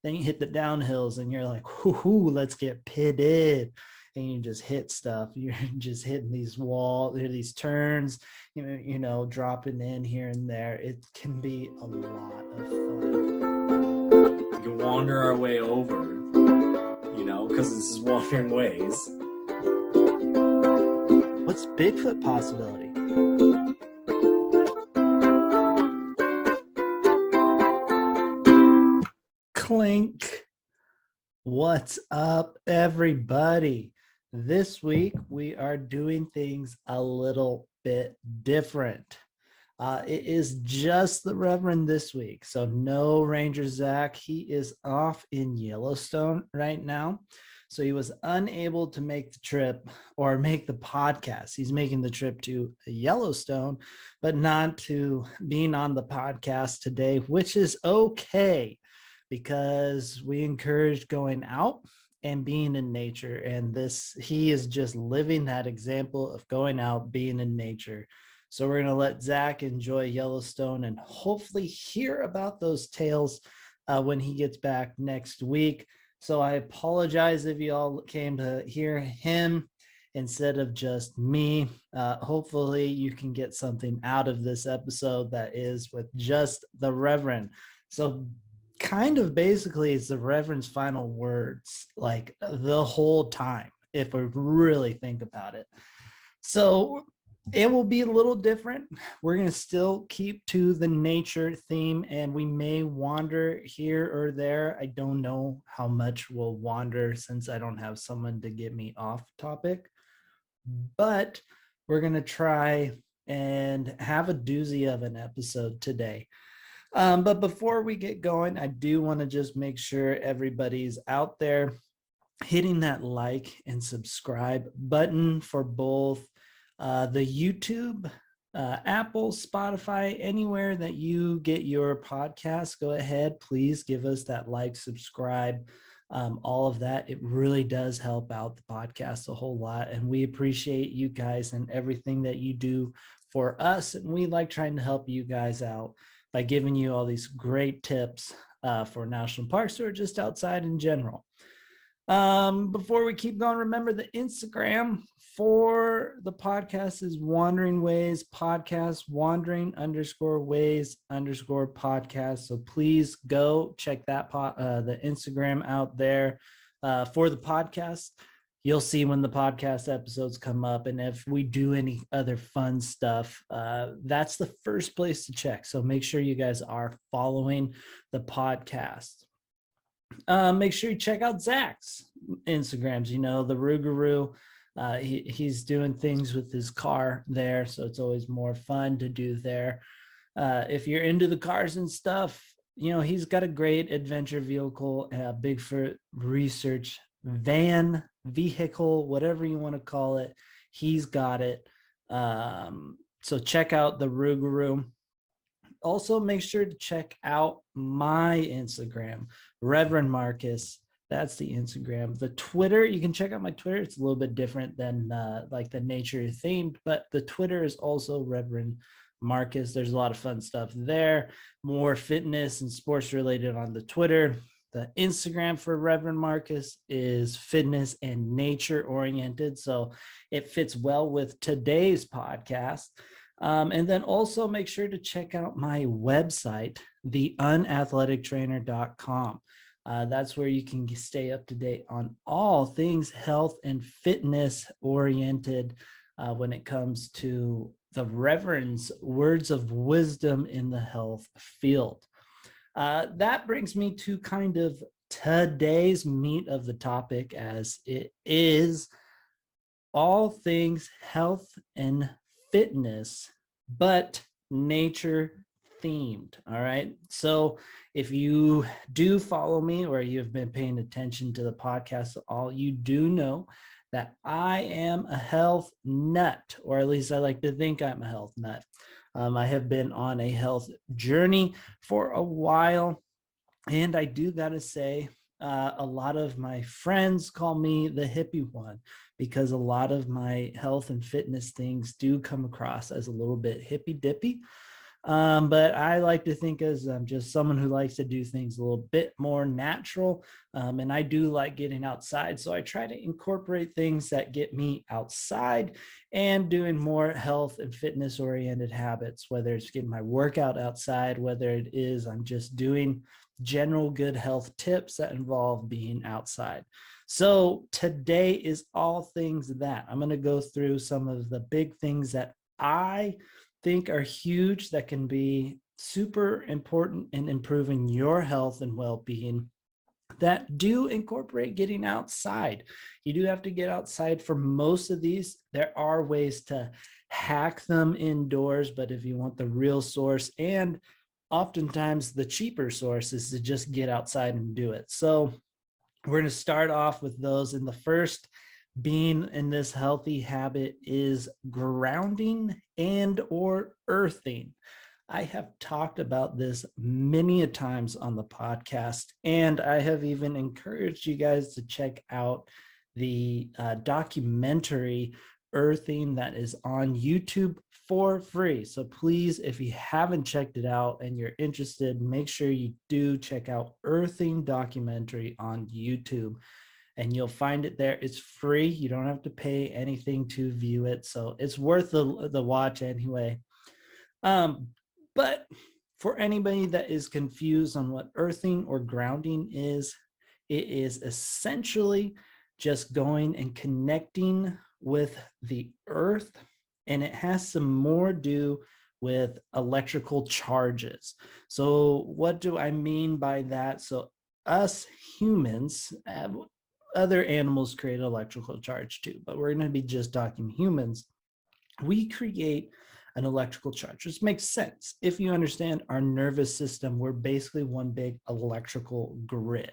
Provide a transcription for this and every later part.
Then you hit the downhills and you're like, whoo, let's get pitted. And you just hit stuff. You're just hitting these walls, these turns, dropping in here and there. It can be a lot of fun. We can wander our way over, because this is Wandering Ways. What's Bigfoot possibility? Clink. What's up, everybody? This week we are doing things a little bit different. It is just the Reverend this week, so no Ranger Zach. He is off in Yellowstone right now, so he was unable to make the trip or make the podcast. He's making the trip to Yellowstone, but not to being on the podcast today, which is okay, because we encourage going out and being in nature. And he is just living that example of going out, being in nature. So we're going to let Zach enjoy Yellowstone and hopefully hear about those tales when he gets back next week. So I apologize if you all came to hear him instead of just me. Hopefully you can get something out of this episode that is with just the Reverend. So kind of basically it's the Reverend's final words, like the whole time, if we really think about it. So it will be a little different. We're going to still keep to the nature theme, and we may wander here or there. I don't know how much we'll wander since I don't have someone to get me off topic, but we're going to try and have a doozy of an episode today. But before we get going, I do want to just make sure everybody's out there hitting that like and subscribe button for both the YouTube, Apple, Spotify, anywhere that you get your podcasts. Go ahead, please give us that like, subscribe, all of that. It really does help out the podcast a whole lot, and we appreciate you guys and everything that you do for us, and we like trying to help you guys out by giving you all these great tips for national parks or just outside in general. Before we keep going, remember the Instagram for the podcast is Wandering Ways Podcast, Wandering_Ways_podcast. So please go check that the Instagram out there for the podcast. You'll see when the podcast episodes come up. And if we do any other fun stuff, that's the first place to check. So make sure you guys are following the podcast. Make sure you check out Zach's Instagrams, the Rougarou. He's doing things with his car there. So it's always more fun to do there. If you're into the cars and stuff, he's got a great adventure vehicle, Bigfoot research vehicle, whatever you want to call it. He's got it. So check out the Rougarou. Also, make sure to check out my Instagram, Reverend Marcus. That's the Instagram. The Twitter, you can check out my Twitter. It's a little bit different than like the nature themed, but the Twitter is also Reverend Marcus. There's a lot of fun stuff there. More fitness and sports related on the Twitter. The Instagram for Reverend Marcus is fitness and nature oriented. So it fits well with today's podcast. And then also make sure to check out my website, theunathletictrainer.com. That's where you can stay up to date on all things health and fitness oriented when it comes to the Reverend's words of wisdom in the health field. That brings me to kind of today's meat of the topic, as it is all things health and fitness, but nature themed. All right. So if you do follow me or you've been paying attention to the podcast at all, you do know that I am a health nut, or at least I like to think I'm a health nut. I have been on a health journey for a while, and I do got to say, a lot of my friends call me the hippie one, because a lot of my health and fitness things do come across as a little bit hippy dippy. But I like to think as just someone who likes to do things a little bit more natural. And I do like getting outside. So I try to incorporate things that get me outside and doing more health and fitness oriented habits, whether it's getting my workout outside, whether it is I'm just doing general good health tips that involve being outside. So today is all things that I'm going to go through some of the big things that I think are huge that can be super important in improving your health and well-being that do incorporate getting outside. You do have to get outside for most of these. There are ways to hack them indoors, but if you want the real source, and oftentimes the cheaper source, is to just get outside and do it. So we're going to start off with those. And the first being in this healthy habit is grounding and or earthing. I have talked about this many a times on the podcast, and I have even encouraged you guys to check out the documentary Earthing that is on YouTube for free. So please, if you haven't checked it out and you're interested, make sure you do check out Earthing documentary on YouTube, and you'll find it there. It's free. You don't have to pay anything to view it. So it's worth the watch anyway. But for anybody that is confused on what earthing or grounding is, it is essentially just going and connecting with the earth, and it has some more do with electrical charges. So what do I mean by that? So us humans, other animals create electrical charge too, but we're going to be just talking humans. We create an electrical charge, which makes sense. If you understand our nervous system, we're basically one big electrical grid.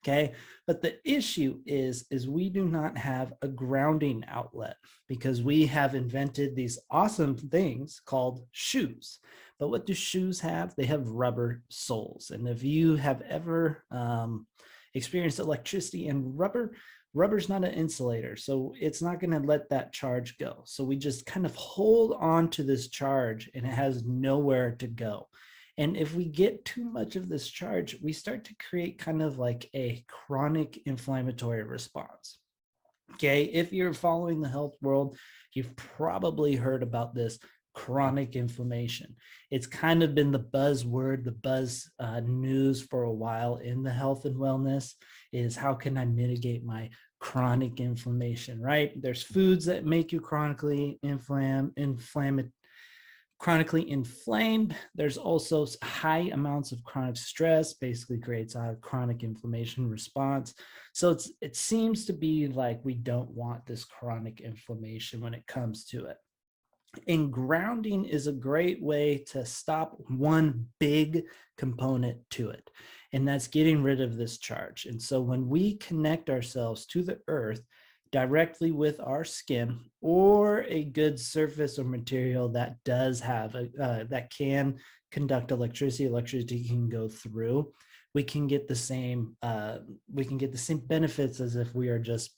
Okay. But the issue is we do not have a grounding outlet because we have invented these awesome things called shoes. But what do shoes have? They have rubber soles. And if you have ever experienced electricity and rubber's not an insulator, so it's not going to let that charge go. So we just kind of hold on to this charge and it has nowhere to go. And if we get too much of this charge, we start to create kind of like a chronic inflammatory response. Okay, if you're following the health world, you've probably heard about this chronic inflammation. It's kind of been the buzzword, the buzz news for a while in the health and wellness is how can I mitigate my chronic inflammation, right? There's foods that make you chronically chronically inflamed. There's also high amounts of chronic stress, basically creates a chronic inflammation response. So it seems to be like we don't want this chronic inflammation when it comes to it. And grounding is a great way to stop one big component to it, and that's getting rid of this charge. And so when we connect ourselves to the earth directly with our skin or a good surface or material that does have that can conduct electricity can go through, we can get the same benefits as if we are just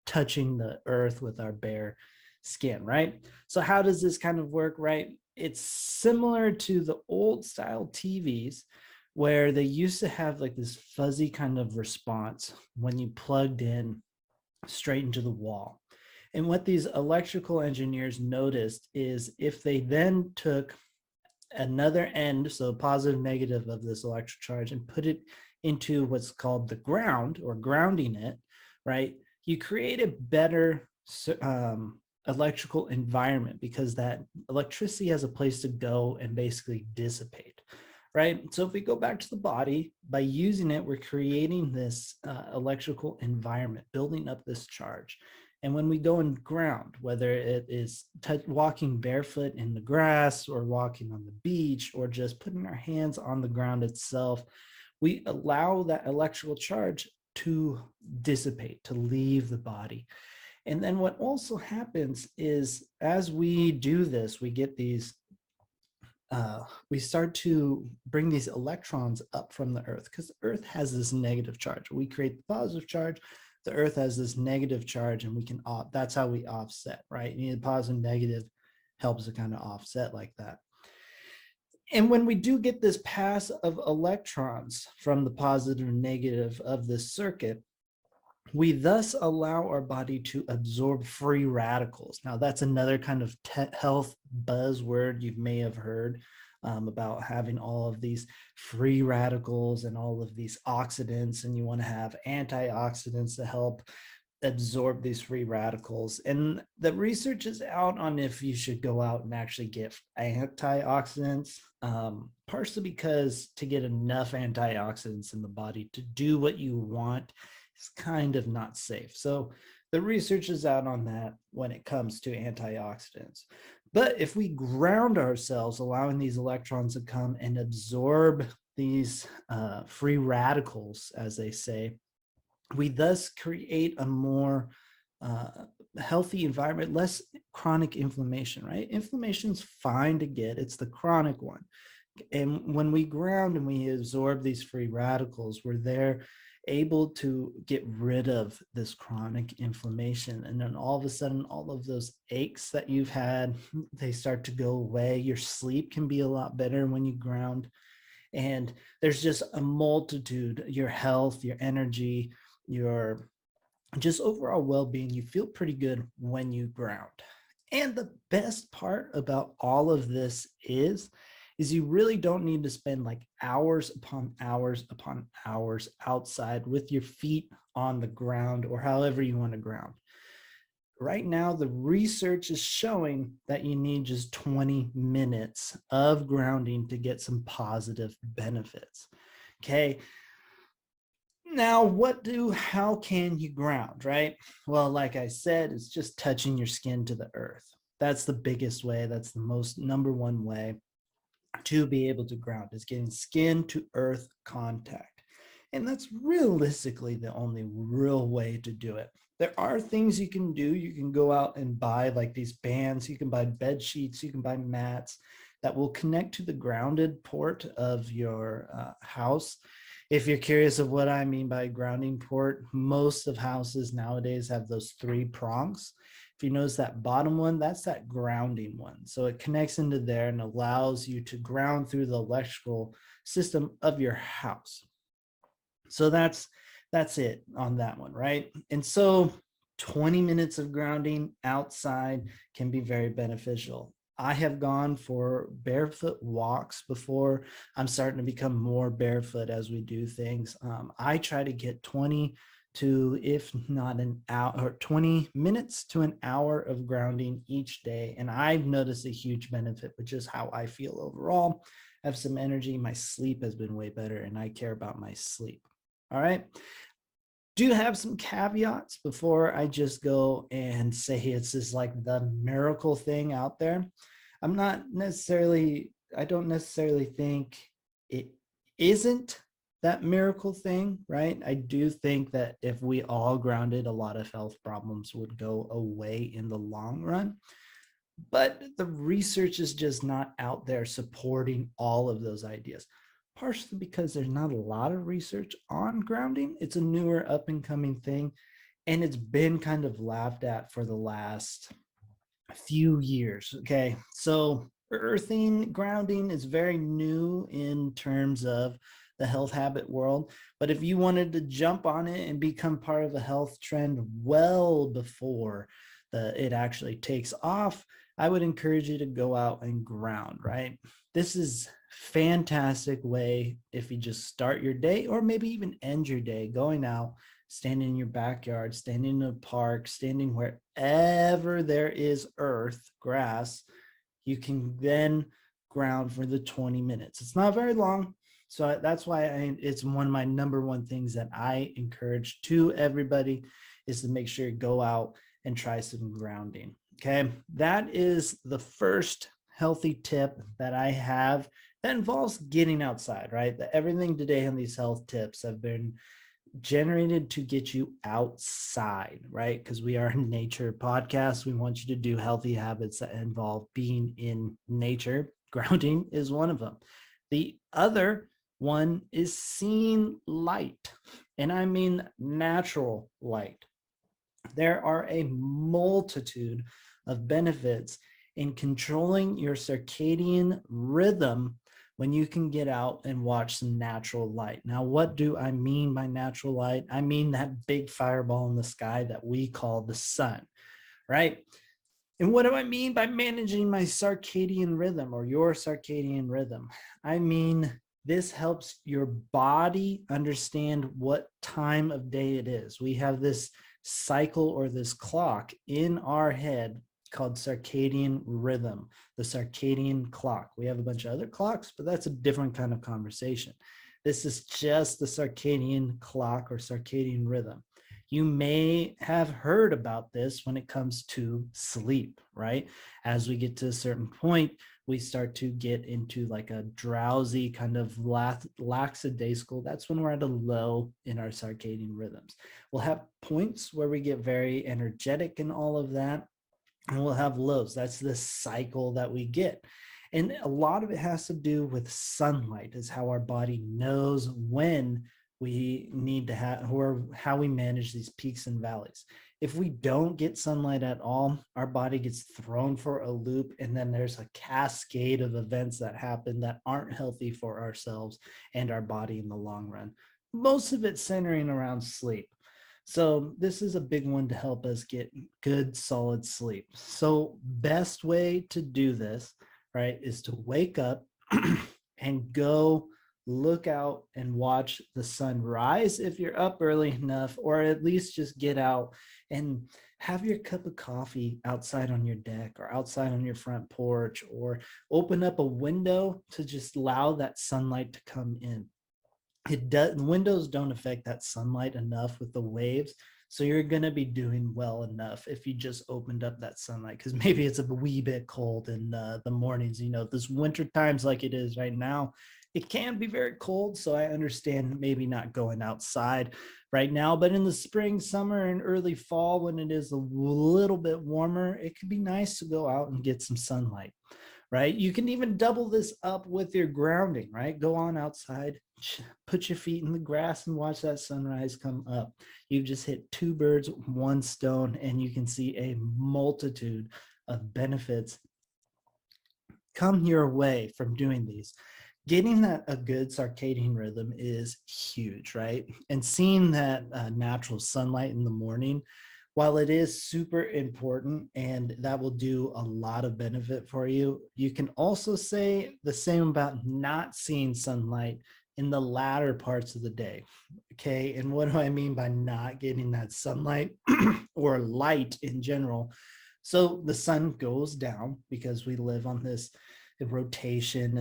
touching the earth with our bare skin, right? So how does this kind of work, right? It's similar to the old style TVs where they used to have like this fuzzy kind of response when you plugged in straight into the wall. And what these electrical engineers noticed is if they then took another end, so positive, negative of this electric charge, and put it into what's called the ground or grounding it, right? You create a better electrical environment because that electricity has a place to go and basically dissipate, right? So if we go back to the body, by using it, we're creating this electrical environment, building up this charge. And when we go in ground, whether it is walking barefoot in the grass or walking on the beach or just putting our hands on the ground itself, we allow that electrical charge to dissipate, to leave the body. And then what also happens is as we do this, we get these we start to bring these electrons up from the earth because the earth has this negative charge. We create the positive charge, the earth has this negative charge, and we can that's how we offset, right? You need positive, negative helps to kind of offset like that. And when we do get this pass of electrons from the positive and negative of this circuit, we thus allow our body to absorb free radicals. Now, that's another kind of health buzzword you may have heard about having all of these free radicals and all of these oxidants, and you want to have antioxidants to help absorb these free radicals. And the research is out on if you should go out and actually get antioxidants, partially because to get enough antioxidants in the body to do what you want is kind of not safe. So the research is out on that when it comes to antioxidants. But if we ground ourselves, allowing these electrons to come and absorb these free radicals, as they say, we thus create a more healthy environment, less chronic inflammation, right? Inflammation's fine to get, it's the chronic one. And when we ground and we absorb these free radicals, we're there able to get rid of this chronic inflammation. And then all of a sudden, all of those aches that you've had, they start to go away. Your sleep can be a lot better when you ground. And there's just a multitude, your health, your energy, your just overall well-being, you feel pretty good when you ground. And the best part about all of this is you really don't need to spend like hours upon hours upon hours outside with your feet on the ground or however you want to ground. Right now, the research is showing that you need just 20 minutes of grounding to get some positive benefits. Okay. Now, how can you ground, right? Well, like I said, it's just touching your skin to the earth. That's the biggest way. That's the most number one way to be able to ground, is getting skin to earth contact. And that's realistically the only real way to do it. There are things you can do. You can go out and buy like these bands. You can buy bed sheets. You can buy mats that will connect to the grounded port of your house. If you're curious of what I mean by grounding port, most of houses nowadays have those 3 prongs. If you notice that bottom one, that's that grounding one. So it connects into there and allows you to ground through the electrical system of your house. So that's it on that one, right? And so 20 minutes of grounding outside can be very beneficial. I have gone for barefoot walks before. I'm starting to become more barefoot as we do things. I try to get 20 to, if not an hour, or 20 minutes to an hour of grounding each day. And I've noticed a huge benefit with just how I feel overall. I have some energy. My sleep has been way better, and I care about my sleep. All right. Do have some caveats before I just go and say it's just like the miracle thing out there. I don't necessarily think it isn't that miracle thing, right? I do think that if we all grounded, a lot of health problems would go away in the long run. But the research is just not out there supporting all of those ideas, partially because there's not a lot of research on grounding. It's a newer up and coming thing, and it's been kind of laughed at for the last few years. Okay. So earthing, grounding is very new in terms of the health habit world. But if you wanted to jump on it and become part of a health trend well before it actually takes off, I would encourage you to go out and ground, right? This is fantastic way if you just start your day, or maybe even end your day, going out, standing in your backyard, standing in a park, standing wherever there is earth, grass. You can then ground for the 20 minutes. It's not very long. So that's why it's one of my number one things that I encourage to everybody, is to make sure you go out and try some grounding. Okay. That is the first healthy tip that I have that involves getting outside, right? Everything today on these health tips have been generated to get you outside, right? Because we are a nature podcast. We want you to do healthy habits that involve being in nature. Grounding is one of them. The other one is seeing light, and I mean natural light. There are a multitude of benefits in controlling your circadian rhythm when you can get out and watch some natural light. Now, what do I mean by natural light? I mean that big fireball in the sky that we call the sun, right? And what do I mean by managing my circadian rhythm or your circadian rhythm? I mean, this helps your body understand what time of day it is. We have this cycle or this clock in our head called circadian rhythm, the circadian clock. We have a bunch of other clocks, but that's a different kind of conversation. This is just the circadian clock or circadian rhythm. You may have heard about this when it comes to sleep, right? As we get to a certain point, we start to get into like a drowsy kind of lackadaisical. That's when we're at a low in our circadian rhythms. We'll have points where we get very energetic and all of that, and we'll have lows. That's the cycle that we get. And a lot of it has to do with sunlight, is how our body knows when we need to have, or how we manage these peaks and valleys. If we don't get sunlight at all, our body gets thrown for a loop, and then there's a cascade of events that happen that aren't healthy for ourselves and our body in the long run. Most of it centering around sleep. So this is a big one to help us get good, solid sleep. So best way to do this, right, is to wake up and go look out and watch the sun rise if you're up early enough, or at least just get out and have your cup of coffee outside on your deck or outside on your front porch, or open up a window to just allow that sunlight to come in. It does, windows don't affect that sunlight enough with the waves, so you're going to be doing well enough if you just opened up that sunlight, because maybe it's a wee bit cold in the mornings. This winter times like it is right now, it can be very cold, so I understand maybe not going outside right now. But in the spring, summer, and early fall, when it is a little bit warmer, it could be nice to go out and get some sunlight, right? You can even double this up with your grounding, right? Go on outside, put your feet in the grass and watch that sunrise come up. You've just hit two birds, one stone, and you can see a multitude of benefits come your way from doing these. Getting that a good circadian rhythm is huge, right? And seeing that natural sunlight in the morning, while it is super important and that will do a lot of benefit for you, you can also say the same about not seeing sunlight in the latter parts of the day. Okay. And what do I mean by not getting that sunlight or light in general? So the sun goes down because we live on this rotation,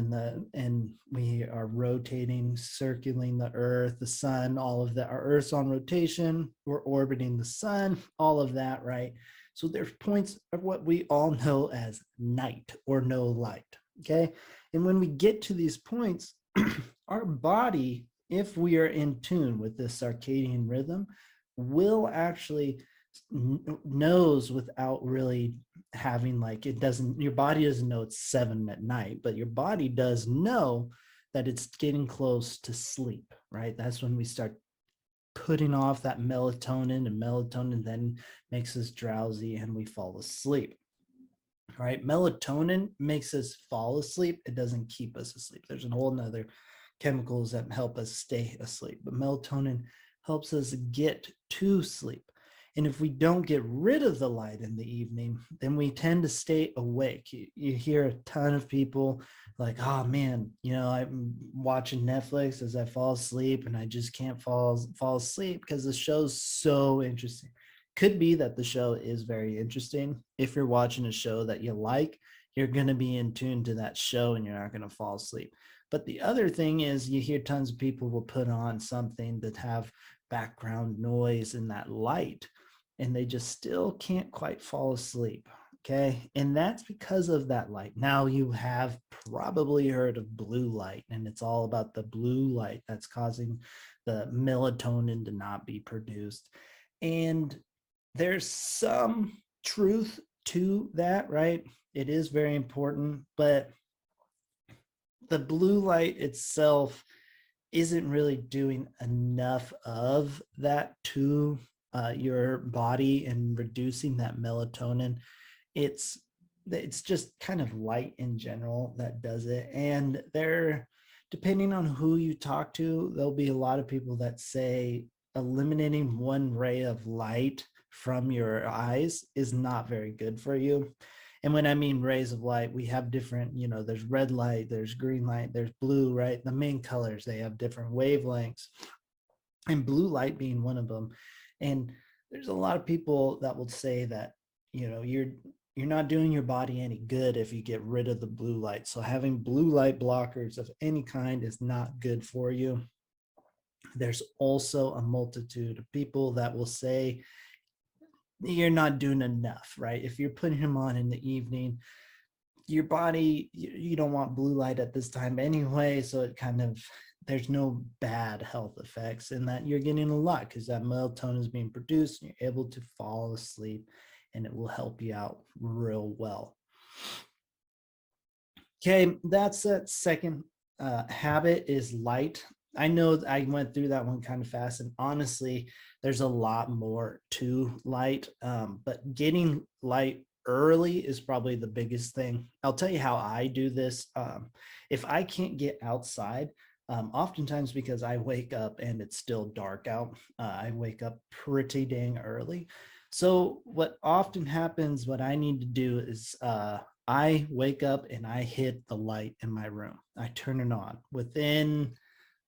and we are rotating, circling the earth, the sun, all of that. Our earth's on rotation, we're orbiting the sun, all of that, right? So there's points of what we all know as night or no light. Okay. And when we get to these points, our body, if we are in tune with this circadian rhythm, will actually knows without really having, like, it doesn't, your body doesn't know it's 7 at night, but your body does know that it's getting close to sleep, right? That's when we start putting off that melatonin, and melatonin then makes us drowsy and we fall asleep. All right, melatonin makes us fall asleep. It doesn't keep us asleep. There's a whole nother chemicals that help us stay asleep, but melatonin helps us get to sleep. And if we don't get rid of the light in the evening, then we tend to stay awake. You hear a ton of people like, oh man, I'm watching Netflix as I fall asleep and I just can't fall asleep because the show's so interesting. Could be that the show is very interesting. If you're watching a show that you like, you're going to be in tune to that show and you're not going to fall asleep. But the other thing is, you hear tons of people will put on something that have background noise and that light, and they just still can't quite fall asleep. Okay. And that's because of that light. Now, you have probably heard of blue light, and it's all about the blue light that's causing the melatonin to not be produced. And there's some truth to that, right? It is very important, but the blue light itself isn't really doing enough of that to your body and reducing that melatonin. It's it's just kind of light in general that does it. And they're, depending on who you talk to, there'll be a lot of people that say eliminating one ray of light from your eyes is not very good for you. And when I mean rays of light, we have different, there's red light, there's green light, there's blue, right? The main colors, they have different wavelengths, and blue light being one of them. And there's a lot of people that will say that, you're not doing your body any good if you get rid of the blue light. So having blue light blockers of any kind is not good for you. There's also a multitude of people that will say you're not doing enough, right? If you're putting them on in the evening, your body, you don't want blue light at this time anyway, so it kind of, there's no bad health effects in that. You're getting a lot because that melatonin is being produced and you're able to fall asleep, and it will help you out real well. Okay, that's that second habit is light. I know I went through that one kind of fast, and honestly, there's a lot more to light, but getting light early is probably the biggest thing. I'll tell you how I do this. If I can't get outside, oftentimes because I wake up and it's still dark out, I wake up pretty dang early. So what often happens, what I need to do is I wake up and I hit the light in my room. I turn it on within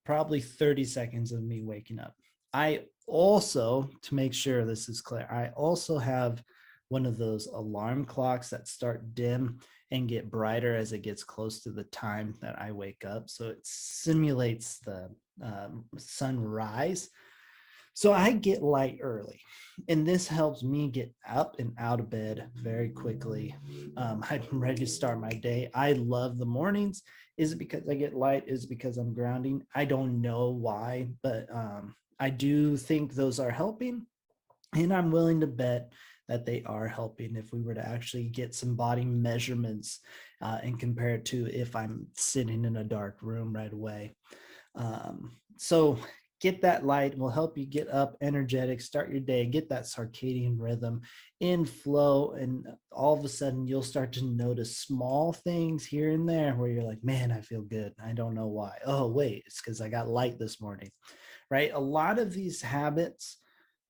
probably 30 seconds of me waking up. I also, to make sure this is clear, I also have one of those alarm clocks that start dim and get brighter as it gets close to the time that I wake up. So it simulates the sunrise. So I get light early, and this helps me get up and out of bed very quickly. I'm ready to start my day. I love the mornings. Is it because I get light? Is it because I'm grounding? I don't know why, but I do think those are helping, and I'm willing to bet that they are helping if we were to actually get some body measurements and compare it to if I'm sitting in a dark room right away. So get that light will help you get up energetic, start your day, get that circadian rhythm in flow, and all of a sudden you'll start to notice small things here and there where you're like, man, I feel good. I don't know why. Oh, wait, it's because I got light this morning, right? A lot of these habits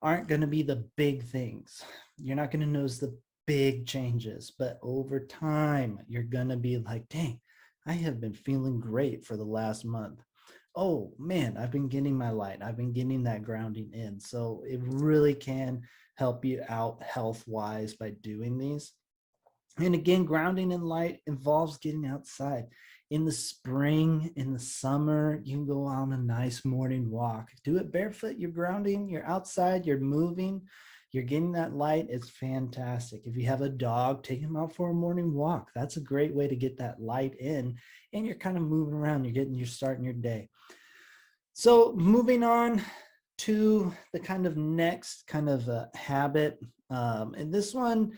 aren't going to be the big things. You're not going to notice the big changes, but over time, you're going to be like, dang, I have been feeling great for the last month. Oh man, I've been getting my light. I've been getting that grounding in. So it really can help you out health wise by doing these. And again, grounding in light involves getting outside. In the spring, in the summer, you can go on a nice morning walk. Do it barefoot. You're grounding, you're outside, you're moving, you're getting that light. It's fantastic. If you have a dog, take him out for a morning walk. That's a great way to get that light in, and you're kind of moving around. You're starting your day. So moving on to the kind of next kind of habit, and this one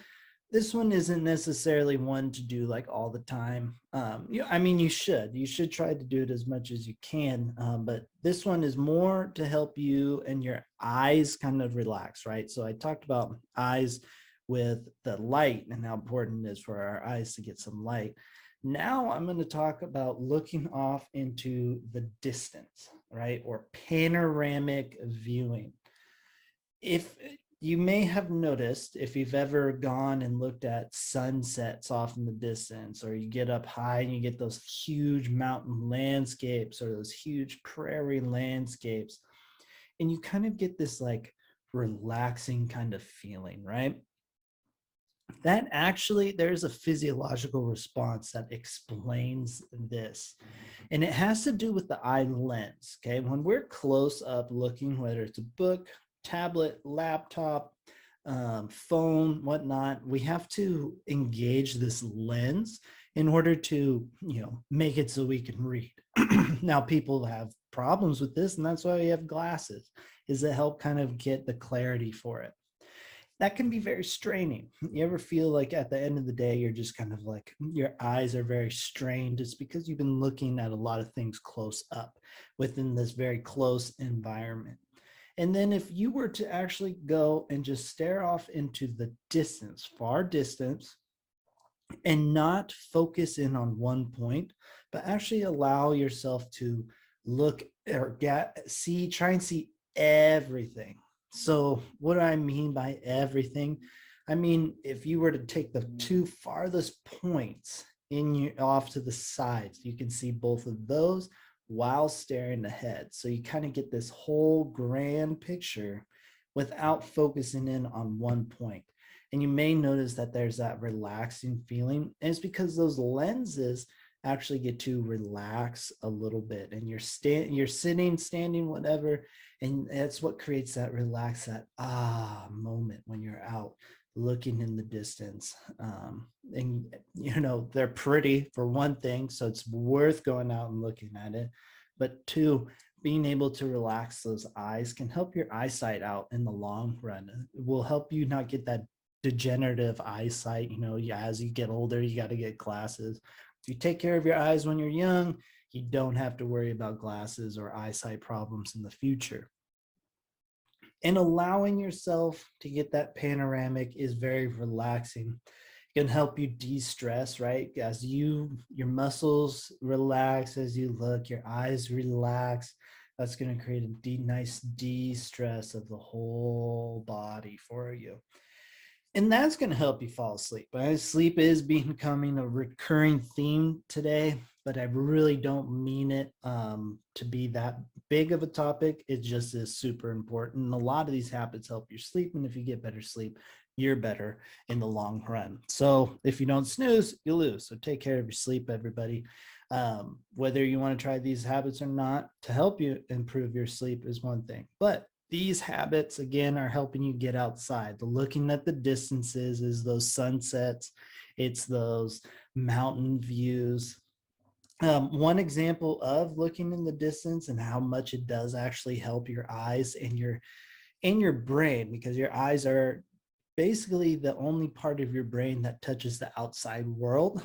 isn't necessarily one to do like all the time. I mean, you should try to do it as much as you can, but this one is more to help you and your eyes kind of relax, right? So I talked about eyes with the light and how important it is for our eyes to get some light. Now I'm going to talk about looking off into the distance, right? Or panoramic viewing. If you may have noticed, if you've ever gone and looked at sunsets off in the distance, or you get up high and you get those huge mountain landscapes or those huge prairie landscapes, and you kind of get this like relaxing kind of feeling, right? That actually, there's a physiological response that explains this. And it has to do with the eye lens. Okay. When we're close up looking, whether it's a book, tablet, laptop, phone, whatnot, we have to engage this lens in order to, make it so we can read. Now, people have problems with this, and that's why we have glasses, is to help kind of get the clarity for it. That can be very straining. You ever feel like at the end of the day, you're just kind of like your eyes are very strained? It's because you've been looking at a lot of things close up within this very close environment. And then if you were to actually go and just stare off into the distance, far distance, and not focus in on one point, but actually allow yourself to look or try and see everything. So, what do I mean by everything? I mean, if you were to take the two farthest points in you off to the sides, you can see both of those while staring ahead. So you kind of get this whole grand picture without focusing in on one point. And you may notice that there's that relaxing feeling. And it's because those lenses actually get to relax a little bit. And you're sitting, standing, whatever. And that's what creates that relax, that moment when you're out looking in the distance. And they're pretty for one thing, so it's worth going out and looking at it. But two, being able to relax those eyes can help your eyesight out in the long run. It will help you not get that degenerative eyesight. As you get older, you got to get glasses. If you take care of your eyes when you're young, you don't have to worry about glasses or eyesight problems in the future. And allowing yourself to get that panoramic is very relaxing. It can help you de-stress, right? As your muscles relax as you look, your eyes relax. That's going to create a nice de-stress of the whole body for you. And that's going to help you fall asleep. Sleep is becoming a recurring theme today, but I really don't mean it to be that big of a topic. It just is super important. And a lot of these habits help you sleep. And if you get better sleep, you're better in the long run. So if you don't snooze, you lose. So take care of your sleep, everybody. Whether you want to try these habits or not to help you improve your sleep is one thing. But these habits, again, are helping you get outside. The looking at the distances is those sunsets. It's those mountain views. One example of looking in the distance and how much it does actually help your eyes and your brain, because your eyes are basically the only part of your brain that touches the outside world.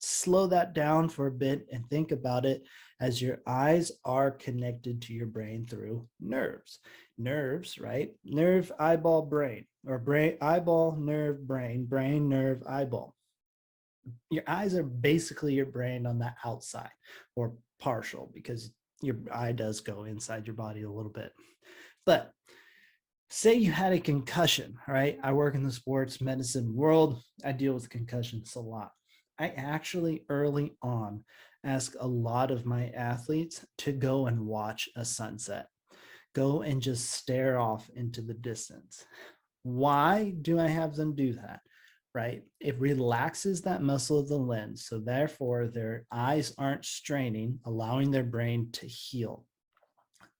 Slow that down for a bit and think about it, as your eyes are connected to your brain through nerves, right? Nerve, eyeball, brain, or brain, eyeball, nerve, brain, nerve, eyeball. Your eyes are basically your brain on the outside, or partial, because your eye does go inside your body a little bit. But say you had a concussion, right? I work in the sports medicine world. I deal with concussions a lot. I actually early on ask a lot of my athletes to go and watch a sunset. Go and just stare off into the distance. Why do I have them do that? Right? It relaxes that muscle of the lens. So therefore their eyes aren't straining, allowing their brain to heal.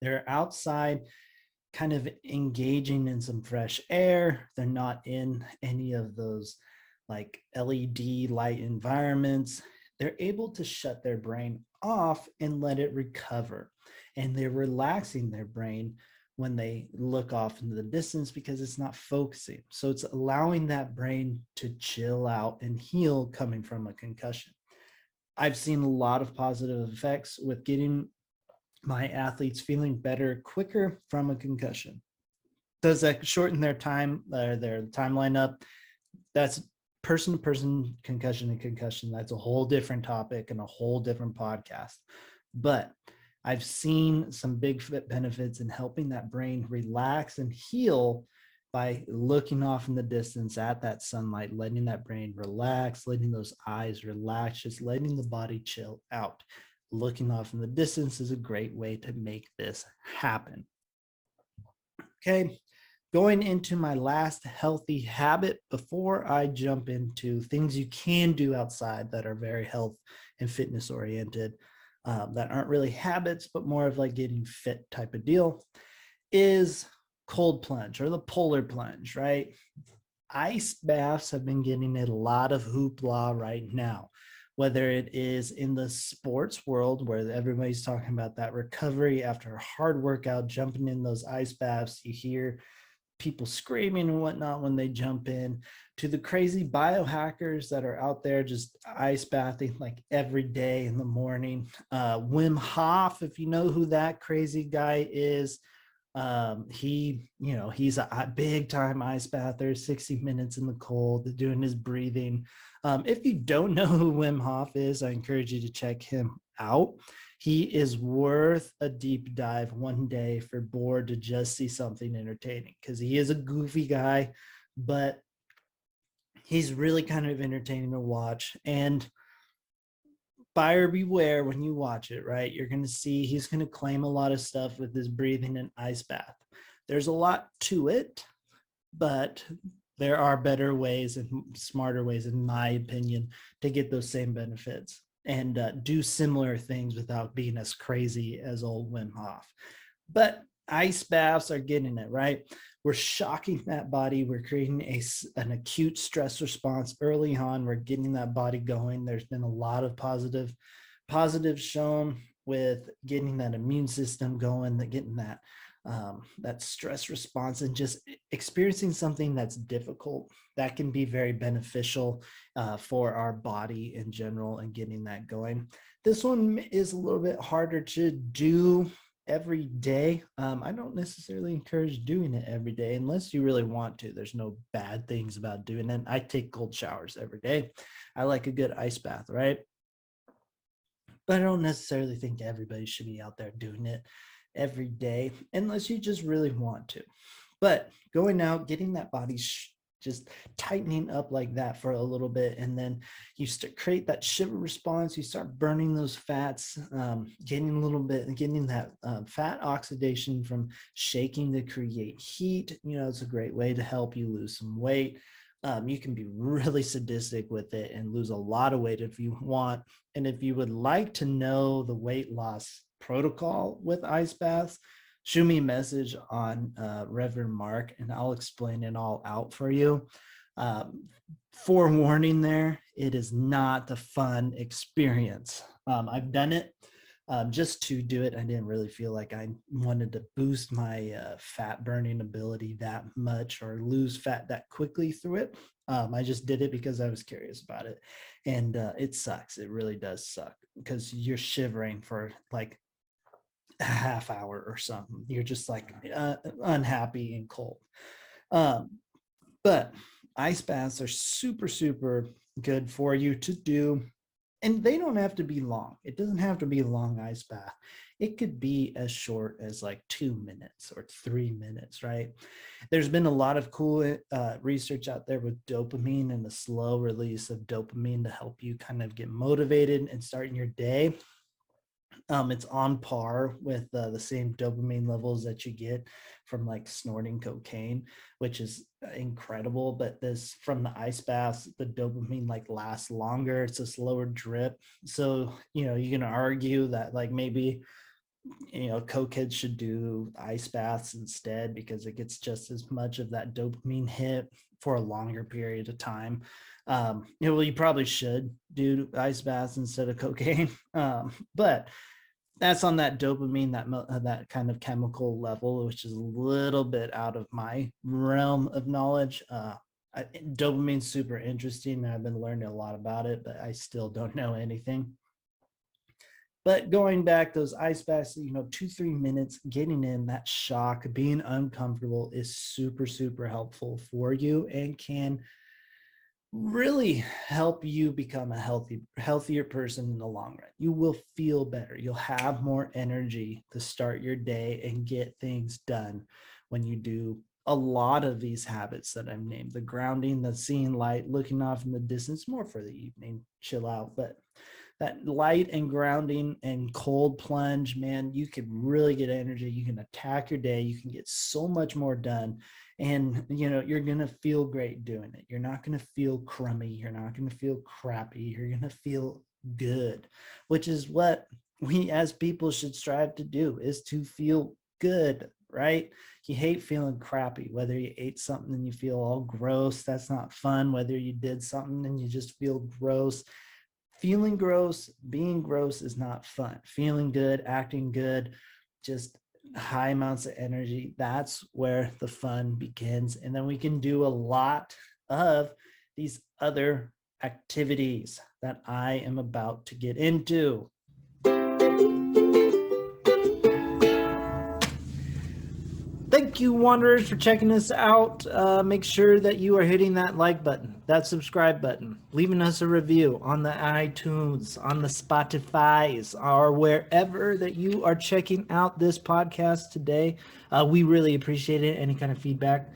They're outside kind of engaging in some fresh air. They're not in any of those like LED light environments. They're able to shut their brain off and let it recover. And they're relaxing their brain when they look off into the distance because it's not focusing. So it's allowing that brain to chill out and heal coming from a concussion. I've seen a lot of positive effects with getting my athletes feeling better quicker from a concussion. Does that shorten their timeline up? That's person to person, concussion and concussion. That's a whole different topic and a whole different podcast. But I've seen some big benefits in helping that brain relax and heal by looking off in the distance at that sunlight, letting that brain relax, letting those eyes relax, just letting the body chill out. Looking off in the distance is a great way to make this happen. Okay, going into my last healthy habit before I jump into things you can do outside that are very health and fitness oriented, that aren't really habits, but more of like getting fit type of deal, is cold plunge or the polar plunge, right? Ice baths have been getting a lot of hoopla right now, whether it is in the sports world where everybody's talking about that recovery after a hard workout, jumping in those ice baths. You hear people screaming and whatnot when they jump in, to the crazy biohackers that are out there just ice bathing like every day in the morning. Wim Hof, if you know who that crazy guy is, He's a big time ice bather, 60 minutes in the cold, doing his breathing. If you don't know who Wim Hof is, I encourage you to check him out. He is worth a deep dive one day if you're bored to just see something entertaining, because he is a goofy guy, but he's really kind of entertaining to watch. And buyer beware when you watch it, right? You're going to see he's going to claim a lot of stuff with his breathing and ice bath. There's a lot to it, but there are better ways and smarter ways, in my opinion, to get those same benefits and do similar things without being as crazy as old Wim Hof. But ice baths are getting it, right? We're shocking that body. We're creating an acute stress response early on. We're getting that body going. There's been a lot of positives shown with getting that immune system going, getting that stress response, and just experiencing something that's difficult. That can be very beneficial for our body in general and getting that going. This one is a little bit harder to do every day. I don't necessarily encourage doing it every day unless you really want to. There's no bad things about doing it. I take cold showers every day. I like a good ice bath, right? But I don't necessarily think everybody should be out there doing it every day unless you just really want to. But going out, getting that body just tightening up like that for a little bit, and then you create that shiver response. You start burning those fats, getting a little bit, getting that fat oxidation from shaking to create heat. It's a great way to help you lose some weight. You can be really sadistic with it and lose a lot of weight if you want. And if you would like to know the weight loss protocol with ice baths, shoot me a message on Reverend Mark, and I'll explain it all out for you. Forewarning there, it is not a fun experience. I've done it just to do it. I didn't really feel like I wanted to boost my fat burning ability that much or lose fat that quickly through it. I just did it because I was curious about it. And it sucks. It really does suck because you're shivering for like a half hour or something. You're just like unhappy and cold. But ice baths are super, super good for you to do. And they don't have to be long. It doesn't have to be a long ice bath. It could be as short as like 2 minutes or 3 minutes, right? There's been a lot of cool research out there with dopamine and the slow release of dopamine to help you kind of get motivated and starting your day. It's on par with the same dopamine levels that you get from like snorting cocaine, which is incredible. But this from the ice baths, the dopamine like lasts longer. It's a slower drip. So, you can argue that like maybe, cokeheads should do ice baths instead because it gets just as much of that dopamine hit for a longer period of time. You probably should do ice baths instead of cocaine. But that's on that dopamine, that kind of chemical level, which is a little bit out of my realm of knowledge. Dopamine's super interesting, and I've been learning a lot about it, but I still don't know anything. But going back, those ice baths, 2-3 minutes, getting in that shock, being uncomfortable is super, super helpful for you and can really help you become a healthier person in the long run. You will feel better. You'll have more energy to start your day and get things done when you do a lot of these habits that I've named. The grounding, the seeing light, looking off in the distance, more for the evening, chill out. But that light and grounding and cold plunge, man, you can really get energy. You can attack your day. You can get so much more done. And, you're going to feel great doing it. You're not going to feel crummy. You're not going to feel crappy. You're going to feel good, which is what we as people should strive to do, is to feel good, right? You hate feeling crappy, whether you ate something and you feel all gross. That's not fun. Whether you did something and you just feel gross. Feeling gross, being gross is not fun. Feeling good, acting good, just high amounts of energy, that's where the fun begins. And then we can do a lot of these other activities that I am about to get into. Thank you, Wanderers, for checking us out. Make sure that you are hitting that like button, that subscribe button, leaving us a review on the iTunes, on the Spotify's, or wherever that you are checking out this podcast today. We really appreciate it. Any kind of feedback,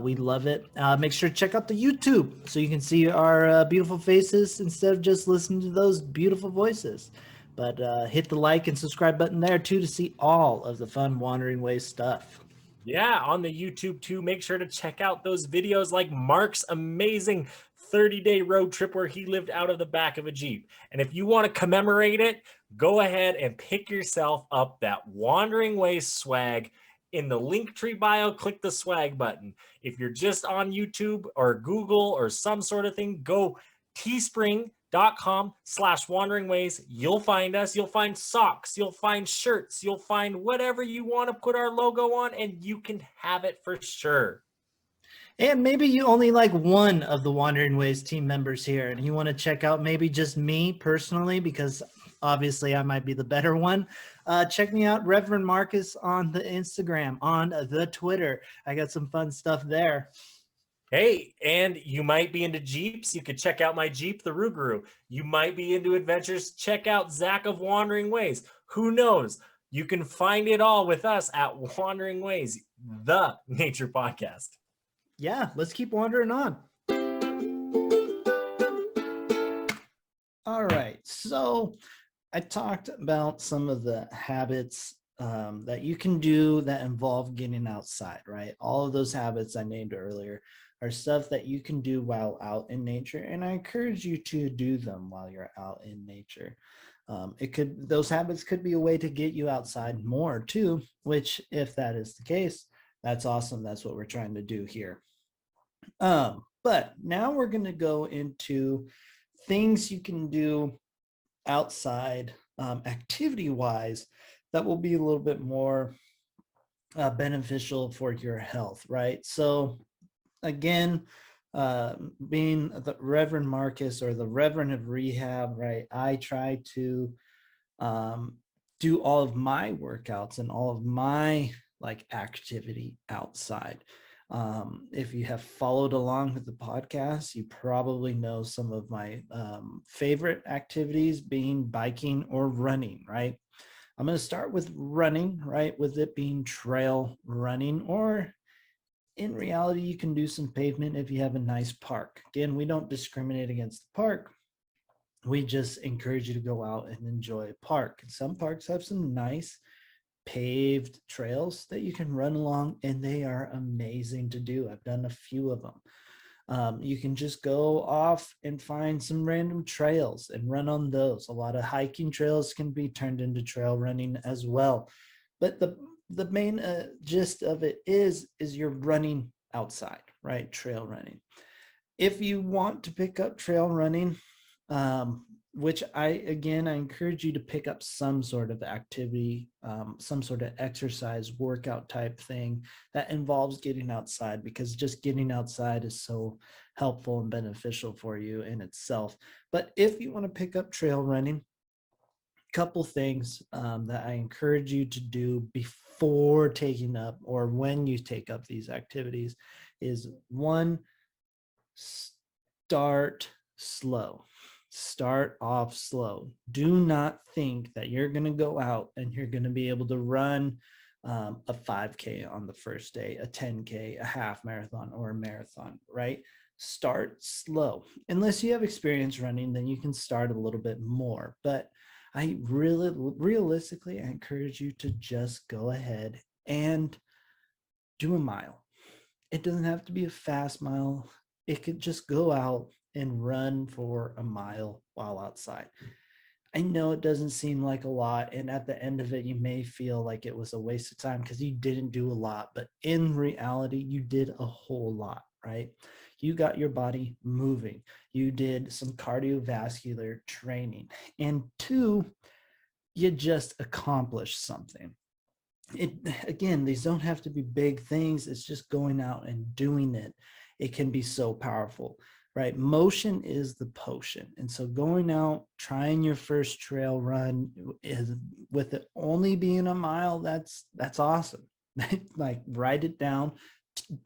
we love it. Make sure to check out the YouTube so you can see our beautiful faces instead of just listening to those beautiful voices. But hit the like and subscribe button there too to see all of the fun Wandering Ways stuff. Yeah, on the YouTube too. Make sure to check out those videos like Mark's amazing 30-day road trip where he lived out of the back of a Jeep. And if you want to commemorate it, go ahead and pick yourself up that Wandering Ways swag. In the Linktree bio, click the swag button. If you're just on YouTube or Google or some sort of thing, go teespring.com/wandering ways. You'll find us. You'll find socks. You'll find shirts. You'll find whatever you want to put our logo on, and you can have it for sure. And maybe you only like one of the Wandering Ways team members here, and you want to check out maybe just me personally, because obviously I might be the better one. Check me out, Reverend Marcus, on the Instagram, on the Twitter. I got some fun stuff there. Hey, and you might be into Jeeps. You could check out my Jeep, the Rougarou. You might be into adventures. Check out Zach of Wandering Ways. Who knows? You can find it all with us at Wandering Ways, the nature podcast. Yeah, let's keep wandering on. All right, so I talked about some of the habits that you can do that involve getting outside, right? All of those habits I named earlier are stuff that you can do while out in nature, and I encourage you to do them while you're out in nature. Those habits could be a way to get you outside more too, which if that is the case, that's awesome. That's what we're trying to do here. But now we're going to go into things you can do outside activity-wise that will be a little bit more beneficial for your health, right? So again, being the Reverend Marcus or the Reverend of Rehab, right? I try to do all of my workouts and all of my like activity outside. If you have followed along with the podcast, you probably know some of my favorite activities being biking or running, right? I'm going to start with running, right? With it being trail running, or in reality, you can do some pavement if you have a nice park. Again, we don't discriminate against the park. We just encourage you to go out and enjoy a park. Some parks have some nice paved trails that you can run along, and they are amazing to do. I've done a few of them. You can just go off and find some random trails and run on those. A lot of hiking trails can be turned into trail running as well. But the main gist of it is you're running outside, right? Trail running. If you want to pick up trail running, which I encourage you to pick up some sort of activity, some sort of exercise, workout type thing that involves getting outside, because just getting outside is so helpful and beneficial for you in itself. But if you want to pick up trail running, couple things that I encourage you to do before taking up or when you take up these activities is one, start slow. Start off slow. Do not think that you're going to go out and you're going to be able to run a 5K on the first day, a 10K, a half marathon, or a marathon, right? Start slow. Unless you have experience running, then you can start a little bit more. But I realistically, I encourage you to just go ahead and do a mile. It doesn't have to be a fast mile. It could just go out and run for a mile while outside. I know it doesn't seem like a lot, and at the end of it, you may feel like it was a waste of time because you didn't do a lot, but in reality, you did a whole lot, right? You got your body moving. You did some cardiovascular training. And two, you just accomplished something. Again, these don't have to be big things. It's just going out and doing it. It can be so powerful, right? Motion is the potion. And so going out, trying your first trail run is with it only being a mile, that's awesome. Like write it down,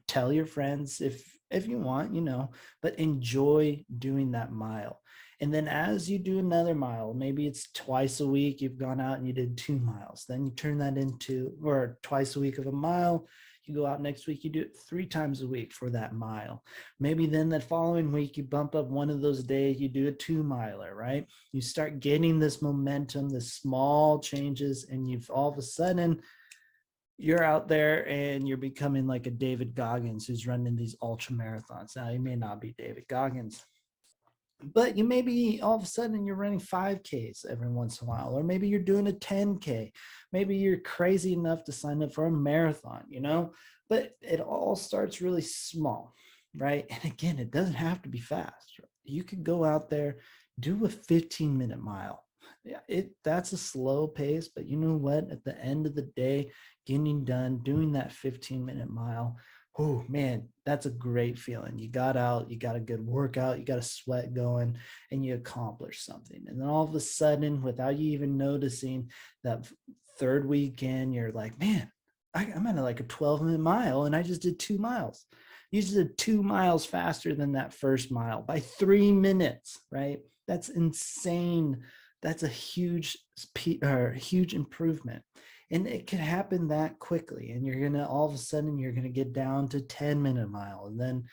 tell your friends if you want, but enjoy doing that mile. And then as you do another mile, maybe it's twice a week, you've gone out and you did 2 miles, then you turn that into, or twice a week of a mile, you go out next week, you do it 3 times a week for that mile. Maybe then that following week, you bump up one of those days, you do a 2 miler, right? You start getting this momentum, this small changes, and you've all of a sudden, you're out there and you're becoming like a David Goggins who's running these ultra marathons. Now, you may not be David Goggins, but you maybe all of a sudden you're running 5Ks every once in a while, or maybe you're doing a 10K. Maybe you're crazy enough to sign up for a marathon, but it all starts really small, right? And again, it doesn't have to be fast. You could go out there, do a 15-minute mile. Yeah, that's a slow pace, but you know what? At the end of the day, getting done, doing that 15-minute mile, oh man, that's a great feeling. You got out, you got a good workout, you got a sweat going, and you accomplished something. And then all of a sudden, without you even noticing, that third weekend, you're like, man, I'm at like a 12-minute mile and I just did 2 miles. You just did 2 miles faster than that first mile by 3 minutes, right? That's insane. That's a huge improvement. And it can happen that quickly, and you're gonna all of a sudden you're gonna get down to 10-minute mile, and then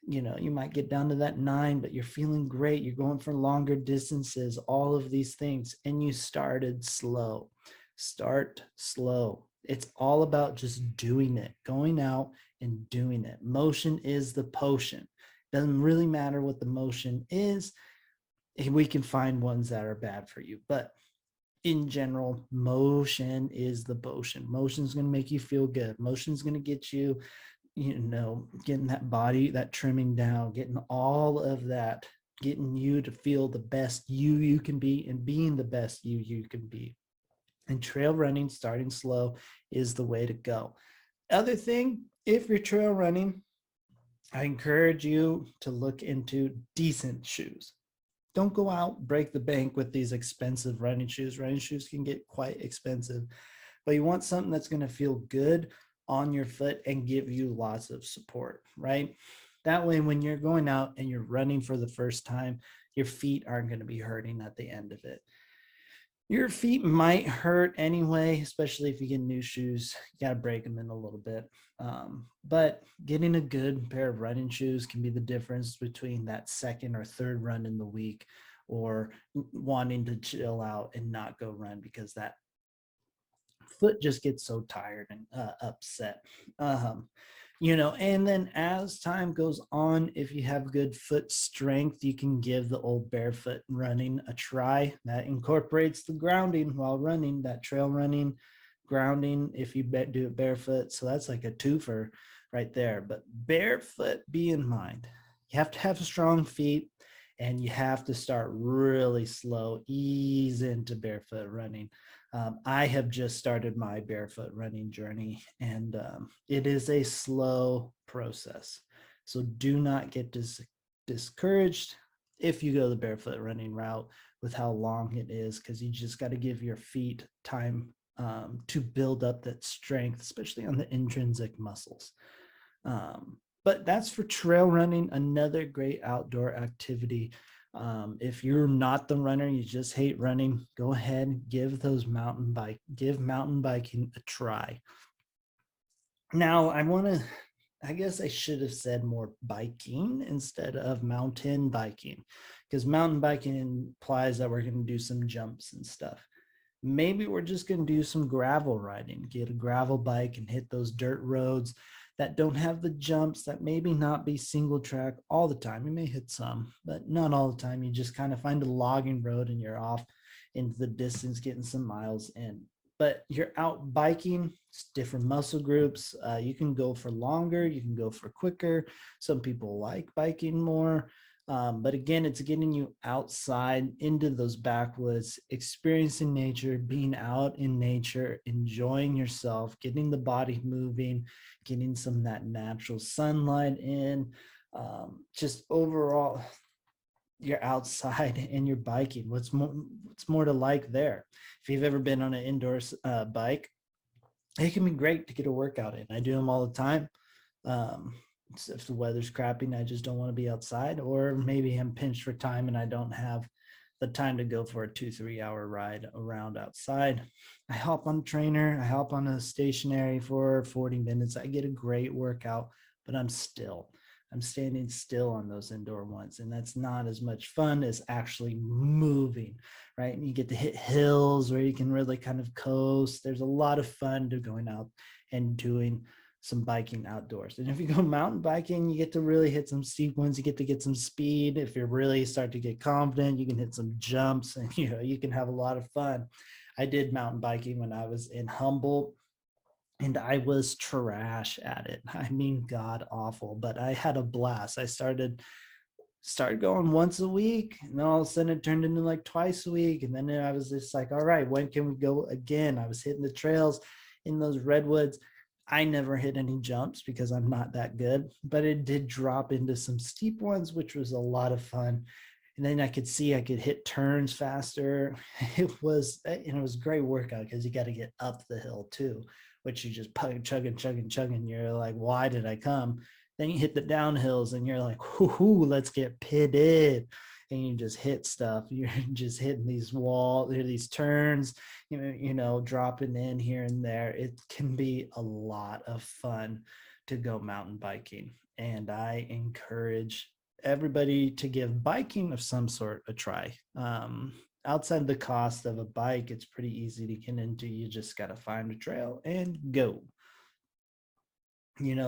you might get down to that 9, but you're feeling great, you're going for longer distances, all of these things. And you started slow. Start slow. It's all about just doing it, going out and doing it. Motion is the potion. Doesn't really matter what the motion is. We can find ones that are bad for you, but in general, motion is the potion. Motion is going to make you feel good. Motion is going to get you, getting that body, that trimming down, getting all of that, getting you to feel the best you can be, and being the best you can be. And trail running, starting slow, is the way to go. Other thing, if you're trail running, I encourage you to look into decent shoes. Don't go out, break the bank with these expensive running shoes. Running shoes can get quite expensive, but you want something that's going to feel good on your foot and give you lots of support, right? That way, when you're going out and you're running for the first time, your feet aren't going to be hurting at the end of it. Your feet might hurt anyway, especially if you get new shoes. You got to break them in a little bit. But getting a good pair of running shoes can be the difference between that second or third run in the week, or wanting to chill out and not go run because that foot just gets so tired and upset. And then as time goes on, if you have good foot strength, you can give the old barefoot running a try. That incorporates the grounding while running, that trail running, grounding if you do it barefoot. So that's like a twofer right there. But barefoot, be in mind, you have to have strong feet, and you have to start really slow, ease into barefoot running. I have just started my barefoot running journey, and it is a slow process. So do not get discouraged if you go the barefoot running route with how long it is, because you just got to give your feet time to build up that strength, especially on the intrinsic muscles. But that's for trail running, another great outdoor activity. If you're not the runner, you just hate running, go ahead and give mountain biking a try. Now, I guess I should have said more biking instead of mountain biking, because mountain biking implies that we're going to do some jumps and stuff. Maybe we're just going to do some gravel riding, get a gravel bike and hit those dirt roads that don't have the jumps, that maybe not be single track all the time. You may hit some, but not all the time. You just kind of find a logging road and you're off into the distance, getting some miles in. But you're out biking, it's different muscle groups. You can go for longer, you can go for quicker. Some people like biking more. But again, it's getting you outside into those backwoods, experiencing nature, being out in nature, enjoying yourself, getting the body moving, getting some of that natural sunlight in. Just overall, you're outside and you're biking. What's more to like there? If you've ever been on an indoor bike, it can be great to get a workout in. I do them all the time. If the weather's crappy and I just don't want to be outside, or maybe I'm pinched for time and I don't have the time to go for a 2-3 hour ride around outside. I hop on a trainer, I hop on a stationary for 40 minutes. I get a great workout, but I'm standing still on those indoor ones. And that's not as much fun as actually moving, right? And you get to hit hills where you can really kind of coast. There's a lot of fun to going out and doing some biking outdoors. And if you go mountain biking, you get to really hit some steep ones. You get to get some speed. If you really start to get confident, you can hit some jumps, and you can have a lot of fun. I did mountain biking when I was in Humboldt, and I was trash at it. I mean, god awful, but I had a blast. I started going once a week, and then all of a sudden it turned into like twice a week. And then I was just like, all right, when can we go again? I was hitting the trails in those redwoods. I never hit any jumps because I'm not that good, but it did drop into some steep ones, which was a lot of fun. And then I could see I could hit turns faster. It was a great workout because you got to get up the hill too, which you just chugging. You're like, why did I come? Then you hit the downhills and you're like, whoo, let's get pitted. And you just hit stuff. You're just hitting these walls, these turns, dropping in here and there. It can be a lot of fun to go mountain biking. And I encourage everybody to give biking of some sort a try. Outside of the cost of a bike, it's pretty easy to get into. You just got to find a trail and go.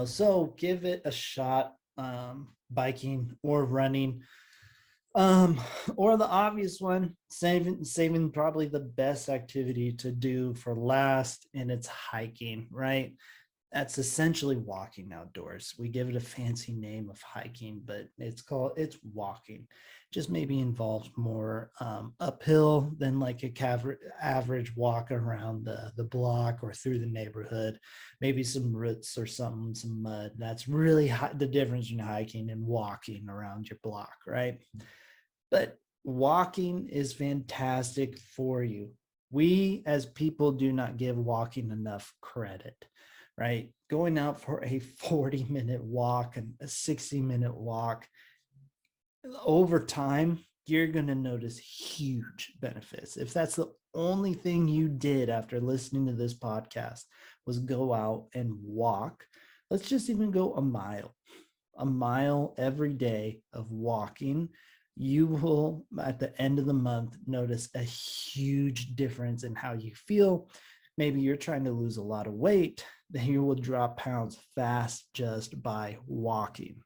So give it a shot, biking or running. Or the obvious one, saving probably the best activity to do for last, and it's hiking, right? That's essentially walking outdoors. We give it a fancy name of hiking, but it's walking. Just maybe involves more uphill than like a average walk around the block or through the neighborhood. Maybe some roots or something, some mud. That's really the difference between hiking and walking around your block, right? But walking is fantastic for you. We as people do not give walking enough credit, right? Going out for a 40-minute walk and a 60-minute walk, over time, you're going to notice huge benefits. If that's the only thing you did after listening to this podcast was go out and walk, let's just even go a mile every day of walking, you will, at the end of the month, notice a huge difference in how you feel. Maybe you're trying to lose a lot of weight, then you will drop pounds fast just by walking.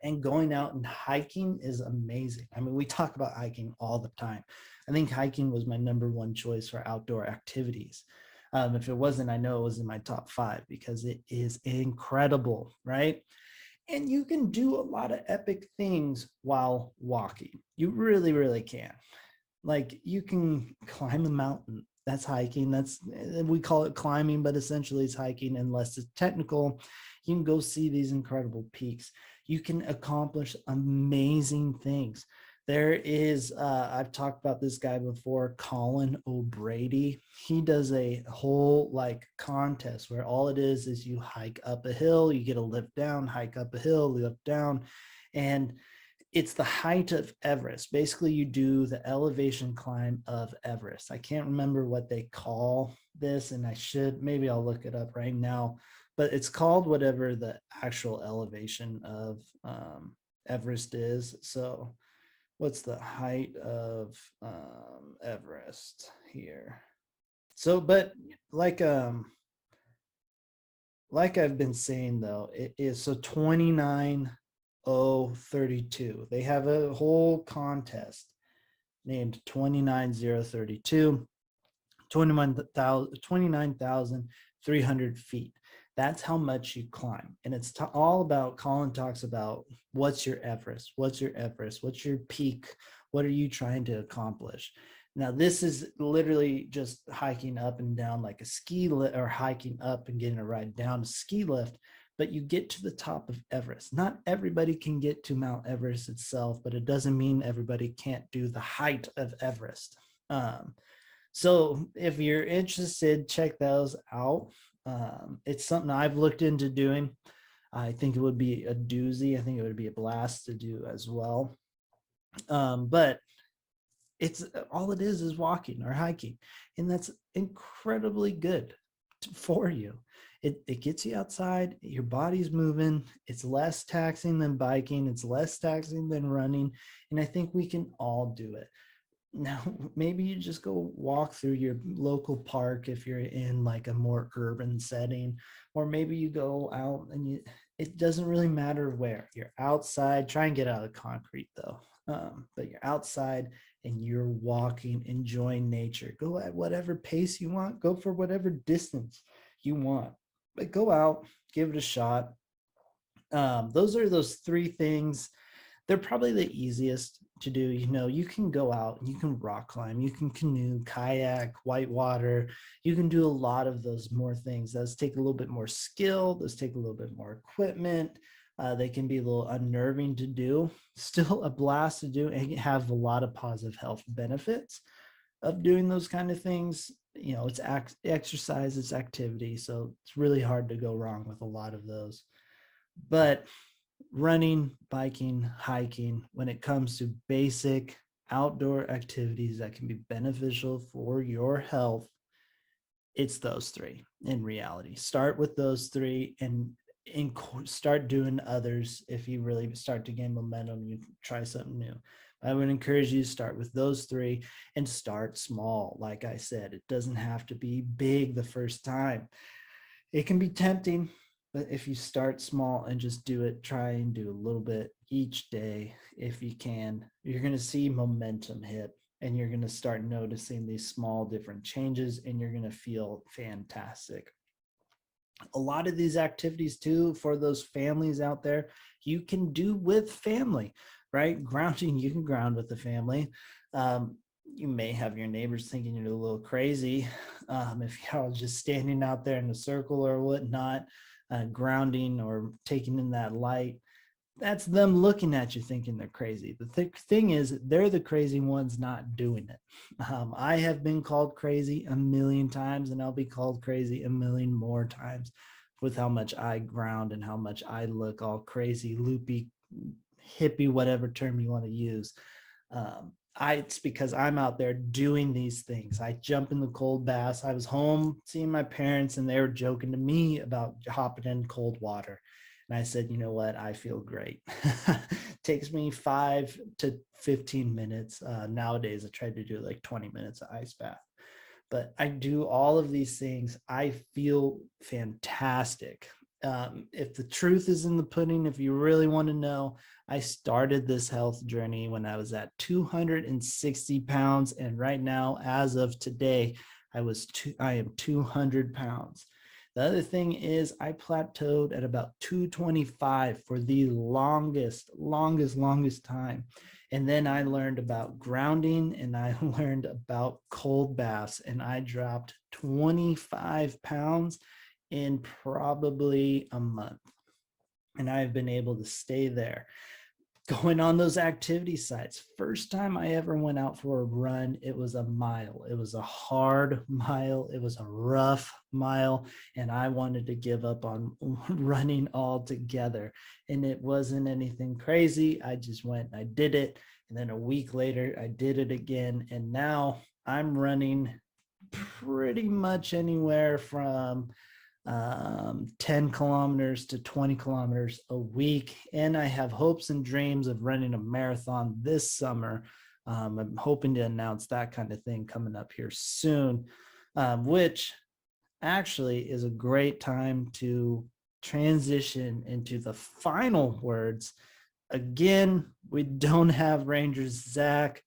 And going out and hiking is amazing. I mean, we talk about hiking all the time. I think hiking was my number one choice for outdoor activities. If it wasn't, I know it was in my top 5 because it is incredible, right? And you can do a lot of epic things while walking. You really, really can. Like you can climb a mountain. That's hiking. We call it climbing, but essentially it's hiking unless it's technical. You can go see these incredible peaks. You can accomplish amazing things. There is, I've talked about this guy before, Colin O'Brady. He does a whole like contest where all it is you hike up a hill, you get a lift down, hike up a hill, lift down, and it's the height of Everest. Basically, you do the elevation climb of Everest. I can't remember what they call this, and maybe I'll look it up right now, but it's called whatever the actual elevation of Everest is. So what's the height of Everest here? So, but like I've been saying though, it is so 29,032. They have a whole contest named 29,032, 29,300 feet. That's how much you climb. And it's all about, Colin talks about what's your Everest? What's your Everest? What's your peak? What are you trying to accomplish? Now, this is literally just hiking up and down like a ski lift, or hiking up and getting a ride down a ski lift, but you get to the top of Everest. Not everybody can get to Mount Everest itself, but it doesn't mean everybody can't do the height of Everest. So if you're interested, check those out. It's something I've looked into doing. I think it would be a doozy. I think it would be a blast to do as well. But it's all it is walking or hiking, and that's incredibly good for you. It gets you outside, your body's moving, it's less taxing than biking, it's less taxing than running, and I think we can all do it. Now, maybe you just go walk through your local park if you're in like a more urban setting, or maybe you go out and it doesn't really matter where. You're outside, try and get out of the concrete though. But you're outside and you're walking, enjoying nature. Go at whatever pace you want, go for whatever distance you want, but go out, give it a shot. Those are those three things. They're probably the easiest to do. You can go out and you can rock climb, you can canoe, kayak, whitewater. You can do a lot of those more things. Those take a little bit more skill. Those take a little bit more equipment. They can be a little unnerving to do. Still a blast to do and have a lot of positive health benefits of doing those kind of things. It's exercise, it's activity. So it's really hard to go wrong with a lot of those. But running, biking, hiking, when it comes to basic outdoor activities that can be beneficial for your health, it's those three in reality. Start with those three and start doing others. If you really start to gain momentum, you try something new. I would encourage you to start with those three and start small. Like I said, it doesn't have to be big the first time. It can be tempting, but if you start small and just do it, try and do a little bit each day if you can, you're going to see momentum hit and you're going to start noticing these small different changes and you're going to feel fantastic. A lot of these activities too, for those families out there, you can do with family, right? Grounding, you can ground with the family. You may have your neighbors thinking you're a little crazy if you're just standing out there in a circle or whatnot, grounding or taking in that light. That's them looking at you thinking they're crazy. The thing is, they're the crazy ones not doing it. I have been called crazy a million times, and I'll be called crazy a million more times with how much I ground and how much I look all crazy, loopy, hippie, whatever term you want to use. It's because I'm out there doing these things. I jump in the cold baths. I was home seeing my parents and they were joking to me about hopping in cold water. And I said, you know what? I feel great. Takes me 5 to 15 minutes. Nowadays, I try to do like 20 minutes of ice bath. But I do all of these things. I feel fantastic. If the truth is in the pudding, if you really want to know, I started this health journey when I was at 260 pounds. And right now, as of today, I am 200 pounds. The other thing is I plateaued at about 225 for the longest time. And then I learned about grounding and I learned about cold baths and I dropped 25 pounds in probably a month. And I've been able to stay there. Going on those activity sites. First time I ever went out for a run, it was a mile. It was a hard mile. It was a rough mile. And I wanted to give up on running altogether. And it wasn't anything crazy. I just went and I did it. And then a week later, I did it again. And now I'm running pretty much anywhere from 10 kilometers to 20 kilometers a week. And I have hopes and dreams of running a marathon this summer. I'm hoping to announce that kind of thing coming up here soon, which actually is a great time to transition into the final words. Again, we don't have Rangers Zach.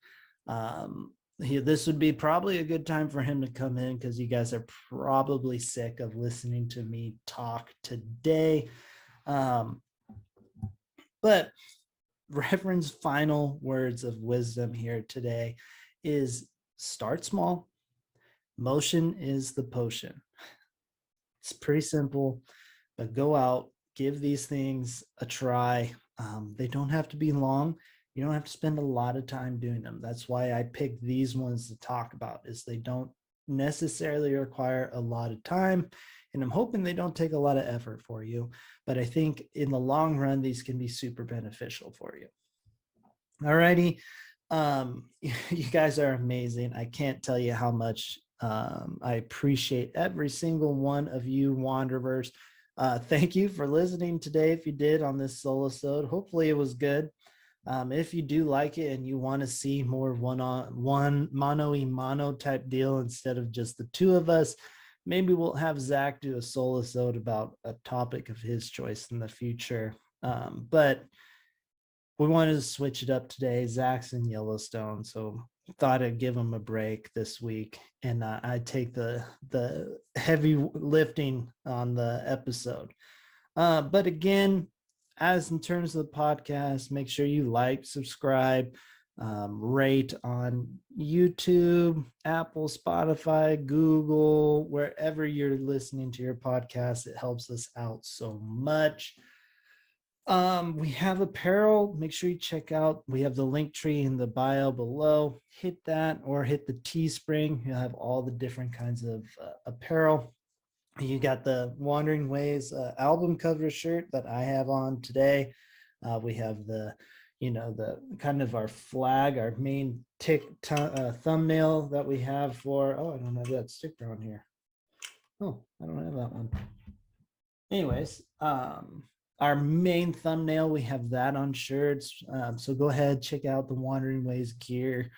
This would be probably a good time for him to come in because you guys are probably sick of listening to me talk today. But Reverend's final words of wisdom here today is start small. Motion is the potion. It's pretty simple, but go out, give these things a try. They don't have to be long. You don't have to spend a lot of time doing them. That's why I picked these ones to talk about, is they don't necessarily require a lot of time, and I'm hoping they don't take a lot of effort for you. But I think in the long run, these can be super beneficial for you. Alrighty. You guys are amazing. I can't tell you how much I appreciate every single one of you wanderers. Thank you for listening today. If you did on this Solosode, hopefully it was good. If you do like it and you want to see more one-on-one mano type deal instead of just the two of us, maybe we'll have Zach do a Solosode about a topic of his choice in the future. But we wanted to switch it up today. Zach's in Yellowstone, so thought I'd give him a break this week, and I'd take the heavy lifting on the episode. But again, as in terms of the podcast, make sure you like, subscribe, rate on YouTube, Apple, Spotify, Google, wherever you're listening to your podcast. It helps us out so much. We have apparel. Make sure you check out. We have the link tree in the bio below. Hit that or hit the Teespring. You'll have all the different kinds of apparel. You got the Wandering Ways album cover shirt that I have on today. We have the kind of our flag, our main thumbnail that we have for. Oh, I don't have that sticker on here. Oh, I don't have that one. Anyways, our main thumbnail, we have that on shirts. So go ahead, check out the Wandering Ways gear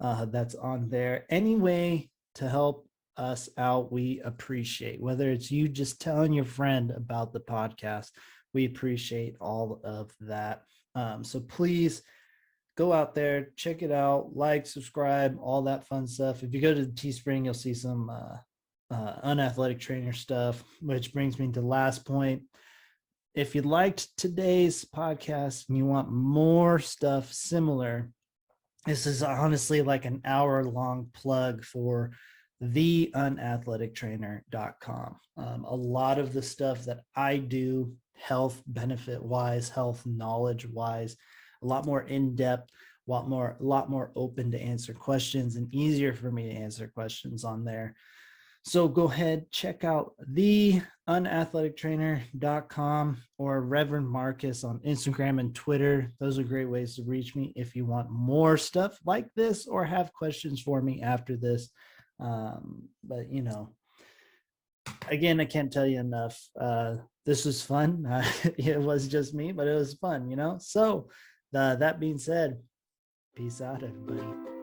that's on there. Any way to help us out, we appreciate. Whether it's you just telling your friend about the podcast, we appreciate all of that. So please go out there, check it out, like, subscribe, all that fun stuff. If you go to the Teespring, you'll see some unathletic trainer stuff, which brings me to the last point. If you liked today's podcast and you want more stuff similar, this is honestly like an hour-long plug for theUnathleticTrainer.com. A lot of the stuff that I do, health benefit-wise, health knowledge-wise, a lot more in-depth, a lot more open to answer questions and easier for me to answer questions on there. So go ahead, check out theUnathleticTrainer.com or Reverend Marcus on Instagram and Twitter. Those are great ways to reach me if you want more stuff like this or have questions for me after this. But again, I can't tell you enough. This was fun. It was just me, but it was fun, So that being said, peace out, everybody.